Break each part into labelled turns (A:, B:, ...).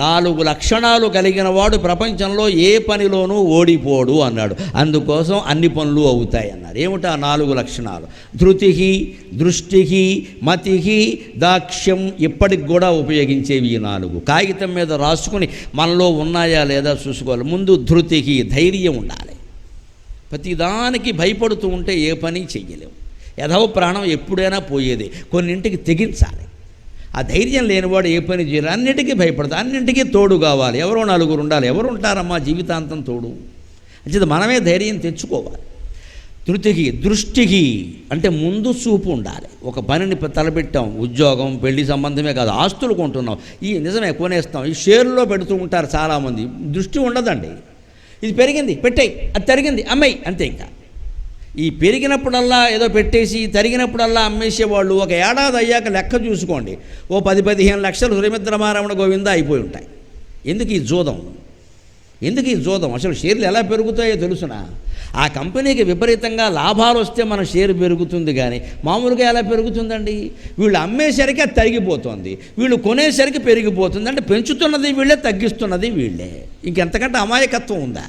A: 4 లక్షణాలు కలిగిన వాడు ప్రపంచంలో ఏ పనిలోనూ ఓడిపోడు అన్నాడు. అందుకోసం అన్ని పనులు అవుతాయి అన్నారు. ఏమిటా 4 లక్షణాలు? ధృతి, దృష్టి, మతి, దాక్ష్యం. ఇప్పటికి కూడా ఉపయోగించేవి ఈ 4. కాగితం మీద రాసుకుని మనలో ఉన్నాయా లేదా చూసుకోవాలి. ముందు ధృతి, ధైర్యం ఉండాలి. ప్రతిదానికి భయపడుతూ ఉంటే ఏ పని చెయ్యలేము. యథవ ప్రాణం ఎప్పుడైనా పోయేది. కొన్నింటికి తెగించాలి. ఆ ధైర్యం లేనివాడు ఏ పని చేయరు. అన్నిటికీ భయపడతాడు. అన్నింటికీ తోడు కావాలి. ఎవరో 4 ఉండాలి. ఎవరు ఉంటారమ్మా జీవితాంతం తోడు? అంటే మనమే ధైర్యం తెచ్చుకోవాలి. ధృతికి, దృష్టికి అంటే ముందు చూపు ఉండాలి. ఒక పనిని తలపెట్టాం, ఉద్యోగం, పెళ్లి సంబంధమే కాదు, ఆస్తులు కొంటున్నాం, ఈ నిజమే కొనేస్తాం, ఈ షేర్లో పెడుతూ ఉంటారు చాలామంది. దృష్టి ఉండదండి. ఇది పెరిగింది పెట్టేయి, అది తరిగింది అమ్మాయి, అంతే. ఇంకా ఈ పెరిగినప్పుడల్లా ఏదో పెట్టేసి తరిగినప్పుడల్లా అమ్మేసేవాళ్ళు ఒక ఏడాది అయ్యాక లెక్క చూసుకోండి, ఓ 10-15 లక్షలు సురమిద్రమారమణ గోవింద అయిపోయి ఉంటాయి. ఎందుకు ఈ జోదం? ఎందుకు ఈ జోదం? అసలు షేర్లు ఎలా పెరుగుతాయో తెలుసునా? ఆ కంపెనీకి విపరీతంగా లాభాలు వస్తే మన షేరు పెరుగుతుంది, కానీ మామూలుగా ఎలా పెరుగుతుందండి? వీళ్ళు అమ్మేసరికి అది తరిగిపోతుంది, వీళ్ళు కొనేసరికి పెరిగిపోతుంది. అంటే పెంచుతున్నది వీళ్ళే, తగ్గిస్తున్నది వీళ్ళే. ఇంకెంతకంటే అమాయకత్వం ఉందా?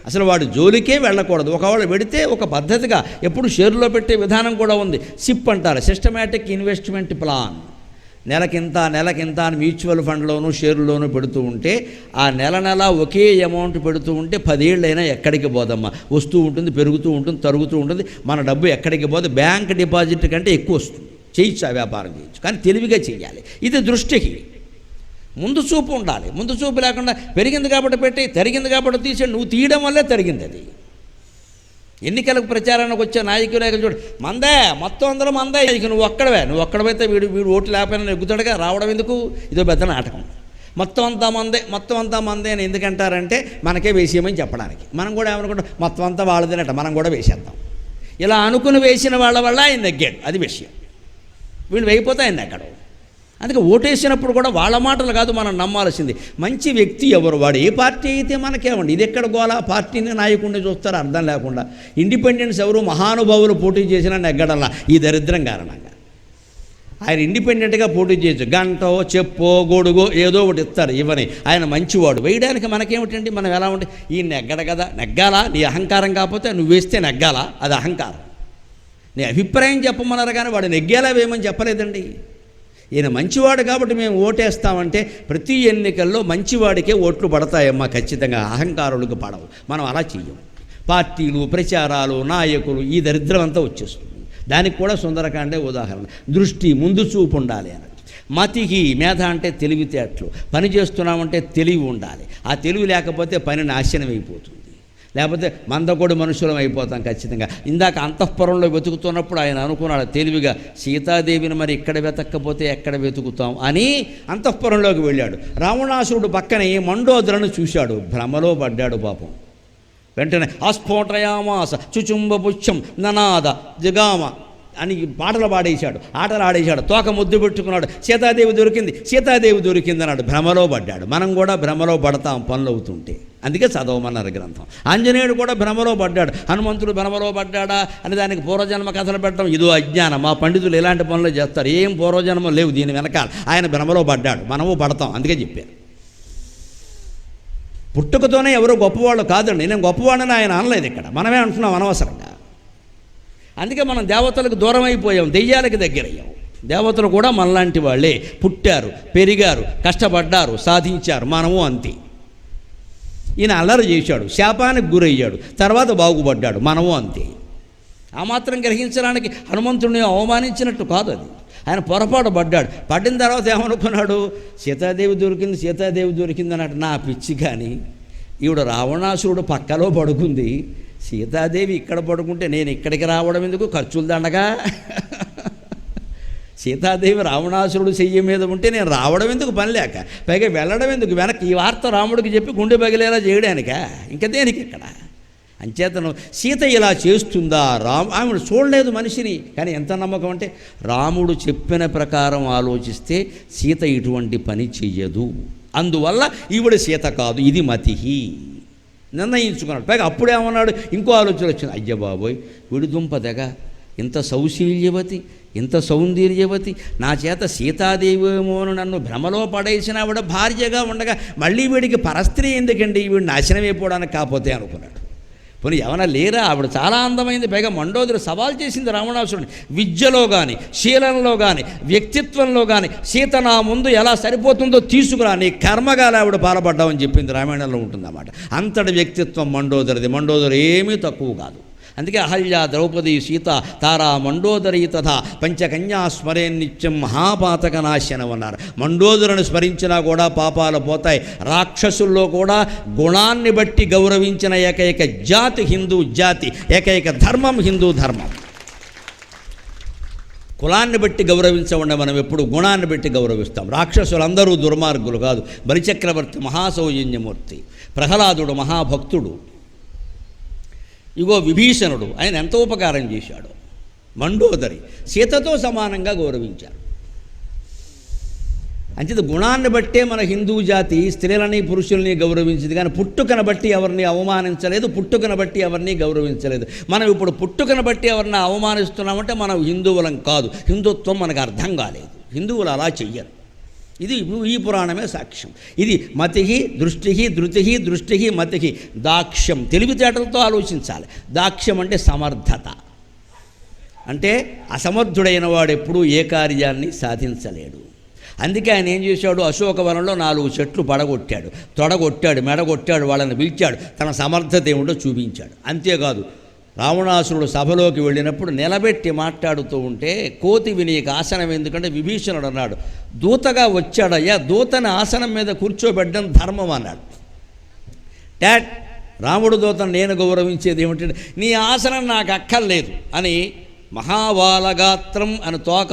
A: అసలు వాడు జోలికే వెళ్ళకూడదు. ఒకవేళ పెడితే ఒక పద్ధతిగా ఎప్పుడు షేర్లో పెట్టే విధానం కూడా ఉంది. సిప్ అంటారు, సిస్టమేటిక్ ఇన్వెస్ట్మెంట్ ప్లాన్. నెలకింత అని మ్యూచువల్ ఫండ్లోనూ షేర్లోనూ పెడుతూ ఉంటే ఆ నెల ఒకే అమౌంట్ పెడుతూ ఉంటే 10 ఏళ్ళైనా ఎక్కడికి పోదమ్మా, వస్తూ ఉంటుంది, పెరుగుతూ ఉంటుంది, తరుగుతూ ఉంటుంది. మన డబ్బు ఎక్కడికి పోదు. బ్యాంక్ డిపాజిట్ కంటే ఎక్కువ వస్తుంది. చేయొచ్చు, ఆ వ్యాపారం చేయొచ్చు, కానీ తెలివిగా చేయాలి. ఇది దృష్టికి. ముందు చూపు ఉండాలి. ముందు చూపు లేకుండా పెరిగింది కాబట్టి పెట్టి, తరిగింది కాబట్టి తీసే, నువ్వు తీయడం వల్లే తరిగింది అది. ఎన్నికలకు ప్రచారానికి వచ్చే నాయకులే చూడు, మందే మొత్తం అందరూ మందే, ఇక నువ్వు ఒక్కడవైతే వీడు ఓట్లు లేకపోయినా నెగ్గుతాడుగా, రావడం ఎందుకు? ఇదో పెద్ద నాటకం. మొత్తం అంతా మందే అని ఎందుకంటారంటే మనకే వేసేయమని చెప్పడానికి. మనం కూడా ఏమనుకుంటాం, మొత్తం అంతా వాళ్ళదేనట, మనం కూడా వేసేద్దాం. ఇలా అనుకుని వేసిన వాళ్ళ వల్ల ఆయన నెగ్గాడు, అది విషయం. వీళ్ళు వేయిపోతే ఆయన నెగ్గడం. అందుకే ఓటేసినప్పుడు కూడా వాళ్ళ మాటలు కాదు మనం నమ్మాల్సింది. మంచి వ్యక్తి ఎవరు, వాడు ఏ పార్టీ అయితే మనకేమండి. ఇది ఎక్కడ గోలా? పార్టీని నాయకుడిని చూస్తారు అర్థం లేకుండా. ఇండిపెండెన్స్ ఎవరు మహానుభావులు పోటీ చేసినా నెగ్గడల్లా ఈ దరిద్రం కారణంగా. ఆయన ఇండిపెండెంట్గా పోటీ చేయొచ్చు, గంటో చెప్పో గొడుగో ఏదో ఒకటి ఇస్తారు, ఇవ్వని. ఆయన మంచివాడు, వేయడానికి మనకేమిటండి? మనం ఎలా ఉంటే ఈ నెగ్గడ కదా, నెగ్గాలా? నీ అహంకారం కాకపోతే నువ్వు వేస్తే నెగ్గాలా? అది అహంకారం. నీ అభిప్రాయం చెప్పమన్నారు, కానీ వాడు నెగ్గేలా వేయమని చెప్పలేదండి. ఈయన మంచివాడు కాబట్టి మేము ఓటేస్తామంటే ప్రతి ఎన్నికల్లో మంచివాడికే ఓట్లు పడతాయమ్మా ఖచ్చితంగా, అహంకారులకు పడవు. మనం అలా చెయ్యం. పార్టీలు, ప్రచారాలు, నాయకులు, ఈ దరిద్రం అంతా వచ్చేస్తుంది. దానికి కూడా సుందరకాండే ఉదాహరణ. దృష్టి, ముందు చూపు ఉండాలి అని. మతికి, మేధ అంటే తెలివితేటలు. పని చేస్తున్నామంటే తెలివి ఉండాలి. ఆ తెలివి లేకపోతే పని నాశనం అయిపోతుంది. లేకపోతే మందకొడి మనుషులం అయిపోతాం ఖచ్చితంగా. ఇందాక అంతఃపురంలో వెతుకుతున్నప్పుడు ఆయన అనుకున్నాడు తెలివిగా, సీతాదేవిని మరి ఇక్కడ వెతక్కపోతే ఎక్కడ వెతుకుతాం అని అంతఃపురంలోకి వెళ్ళాడు. రావణాసురుడు పక్కనే మండోదరను చూశాడు, భ్రమలో పడ్డాడు పాపం. వెంటనే ఆస్ఫోటయామాస చుచుంబ పుచ్చం ననాద జగామ అని పాటలు పాడేశాడు, ఆటలు ఆడేశాడు, తోక ముద్దు పెట్టుకున్నాడు. సీతాదేవి దొరికింది అన్నాడు. భ్రమలో పడ్డాడు. మనం కూడా భ్రమలో పడతాం పనులు అవుతుంటే, అందుకే చదవమన్నారు గ్రంథం. ఆంజనేయుడు కూడా భ్రమలో పడ్డాడు. హనుమంతుడు భ్రమలో పడ్డాడా అని దానికి పూర్వజన్మ కథలు పెట్టడం ఇదో అజ్ఞానం. మా పండితులు ఇలాంటి పనులు చేస్తారు, ఏం పూర్వజన్మ లేవు దీని వెనకాల. ఆయన భ్రమలో పడ్డాడు, మనము పడతాం, అందుకే చెప్పాను. పుట్టుకతోనే ఎవరో గొప్పవాళ్ళు కాదండి. నేను గొప్పవాడని ఆయన అనలేదు ఇక్కడ, మనమే అంటున్నాం అనవసరంగా. అందుకే మనం దేవతలకు దూరం అయిపోయాం, దెయ్యాలకు దగ్గరయ్యాం. దేవతలు కూడా మనలాంటి వాళ్ళే, పుట్టారు, పెరిగారు, కష్టపడ్డారు, సాధించారు. మనము అంతే. ఈయన అల్లరి చేశాడు, శాపానికి గురయ్యాడు, తర్వాత బాగుపడ్డాడు. మనము అంతే. ఆ మాత్రం గ్రహించడానికి హనుమంతుడిని అవమానించినట్టు కాదు అది. ఆయన పొరపాటు పడ్డాడు. పడిన తర్వాత ఏమనుకున్నాడు, సీతాదేవి దొరికింది అన్నట్టు. నా పిచ్చి కానీ ఈవిడ రావణాసురుడు పక్కలో పడుకుంది, సీతాదేవి ఇక్కడ పడుకుంటే నేను ఇక్కడికి రావడం ఎందుకు, ఖర్చులు దండగా. సీతాదేవి రావణాసురుడు చెయ్యి మీద ఉంటే నేను రావడం ఎందుకు, పని లేక, పైగా వెళ్ళడం ఎందుకు వెనక్కి. ఈ వార్త రాముడికి చెప్పి గుండె పగిలేలా చేయడానికా, ఇంకా దేనికి ఇక్కడ? అంచేతను సీత ఇలా చేస్తుందా, ఆమెను చూడలేదు మనిషిని, కానీ ఎంత నమ్మకం అంటే రాముడు చెప్పిన ప్రకారం ఆలోచిస్తే సీత ఇటువంటి పని చెయ్యదు, అందువల్ల ఈవిడ సీత కాదు, ఇది మతిహి నిర్ణయించుకున్నాడు. పైగా అప్పుడేమన్నాడు, ఇంకో ఆలోచన వచ్చింది, అయ్య బాబోయ్ వీడి దుంపదగా ఇంత సౌశీల్యవతి, ఇంత సౌందర్యవతి, నా చేత సీతాదేవేమోను నన్ను భ్రమలో పడేసిన ఆవిడ భార్యగా ఉండగా మళ్ళీ వీడికి పరస్త్రీ ఎందుకండి, వీడు నాశనం అయిపోవడానికి కాకపోతే అనుకున్నాడు. పోనీ ఏమైనా లేరా, ఆవిడ చాలా అందమైంది, పైగా మండోదరి సవాల్ చేసింది రావణాసురుడిని, విద్యలో కానీ శీలంలో కానీ వ్యక్తిత్వంలో కానీ సీత నా ముందు ఎలా సరిపోతుందో తీసుకురా, నీ కర్మగాల ఆవిడ పాల్పడ్డామని చెప్పింది, రామాయణంలో ఉంటుందన్నమాట. అంతటి వ్యక్తిత్వం మండోదరిది. మండోదరి ఏమీ తక్కువ కాదు. అందుకే అహల్య, ద్రౌపది, సీత, తారా, మండోదరి తథా పంచకన్యా స్మరే నిత్యం మహాపాతక నాశనం అన్నారు. మండోదరిని స్మరించినా కూడా పాపాలు పోతాయి. రాక్షసుల్లో కూడా గుణాన్ని బట్టి గౌరవించిన ఏకైక జాతి హిందూ జాతి, ఏకైక ధర్మం హిందూ ధర్మం. కులాన్ని బట్టి గౌరవించకుండా మనం ఎప్పుడు గుణాన్ని బట్టి గౌరవిస్తాం. రాక్షసులందరూ దుర్మార్గులు కాదు. బలిచక్రవర్తి మహాసౌజన్యమూర్తి, ప్రహ్లాదుడు మహాభక్తుడు, ఇగో విభీషణుడు, ఆయన ఎంత ఉపకారం చేశాడు. మండోదరి సీతతో సమానంగా గౌరవించారు. అంచేత గుణాన్ని బట్టే మన హిందూ జాతి స్త్రీలని పురుషుల్ని గౌరవించింది, కానీ పుట్టుకను బట్టి ఎవరిని అవమానించలేదు, పుట్టుకను బట్టి ఎవరిని గౌరవించలేదు. మనం ఇప్పుడు పుట్టుకను బట్టి ఎవరిని అవమానిస్తున్నామంటే మనం హిందువులం కాదు, హిందుత్వం మనకు అర్థం కాలేదు. హిందువులు అలా చెయ్యరు. ఇది ఈ పురాణమే సాక్ష్యం. ఇది మతిహి దృష్టిహి ధృతిహి దృష్టిహి మతిహి దాక్ష్యం. తెలివితేటలతో ఆలోచించాలి. దాక్ష్యం అంటే సమర్థత. అంటే అసమర్థుడైన వాడు ఎప్పుడూ ఏ కార్యాన్ని సాధించలేడు. అందుకే ఆయన ఏం చేశాడు, అశోకవనంలో 4 చెట్లు పడగొట్టాడు, తొడగొట్టాడు, మెడగొట్టాడు, వాళ్ళని పిలిచాడు, తన సమర్థత ఏమిటో చూపించాడు. అంతేకాదు, రావణాసురుడు సభలోకి వెళ్ళినప్పుడు నిలబెట్టి మాట్లాడుతూ ఉంటే కోతి నీకు ఆసనం ఎందుకంటే విభీషణుడు అన్నాడు, దూతగా వచ్చాడయ్యా, దూతని ఆసనం మీద కూర్చోబెట్టడం ధర్మం అన్నాడు. డాడ్, రాముడు దూతను నేను గౌరవించేది ఏమిటంటే నీ ఆసనం నాకు అక్కర్లేదు అని మహాబాలగాత్రం అని తోక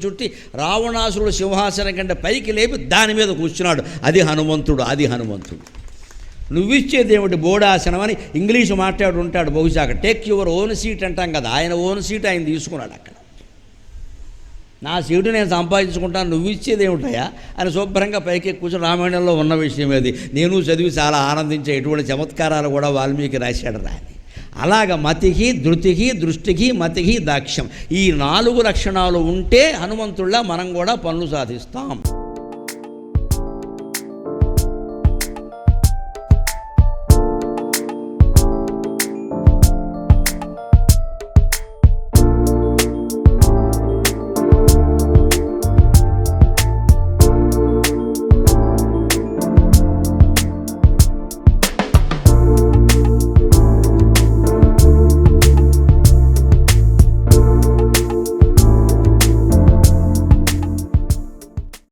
A: చుట్టి రావణాసురుడు సింహాసనం కంటే పైకి లేపి దాని మీద కూర్చున్నాడు. అది హనుమంతుడు. నువ్విచ్చేదేమిటి బోడాసనం అని ఇంగ్లీషు మాట్లాడు ఉంటాడు బహుశా. టేక్ యువర్ ఓన్ సీట్ అంటాం కదా, ఆయన ఓన్ సీట్ ఆయన తీసుకున్నాడు. అక్కడ నా సీటు నేను సంపాదించుకుంటాను, నువ్విచ్చేదేమిటయా అని శుభ్రంగా పైకి కూర్చొని రామాయణంలో ఉన్న విషయం అది. నేను చదివి చాలా ఆనందించే ఎటువంటి చమత్కారాలు కూడా వాల్మీకి రాశాడు రాని. అలాగ మతికి ధృతికి దృష్టికి మతికి దాక్ష్యం, ఈ 4 లక్షణాలు ఉంటే హనుమంతుల్లా మనం కూడా పనులు సాధిస్తాం.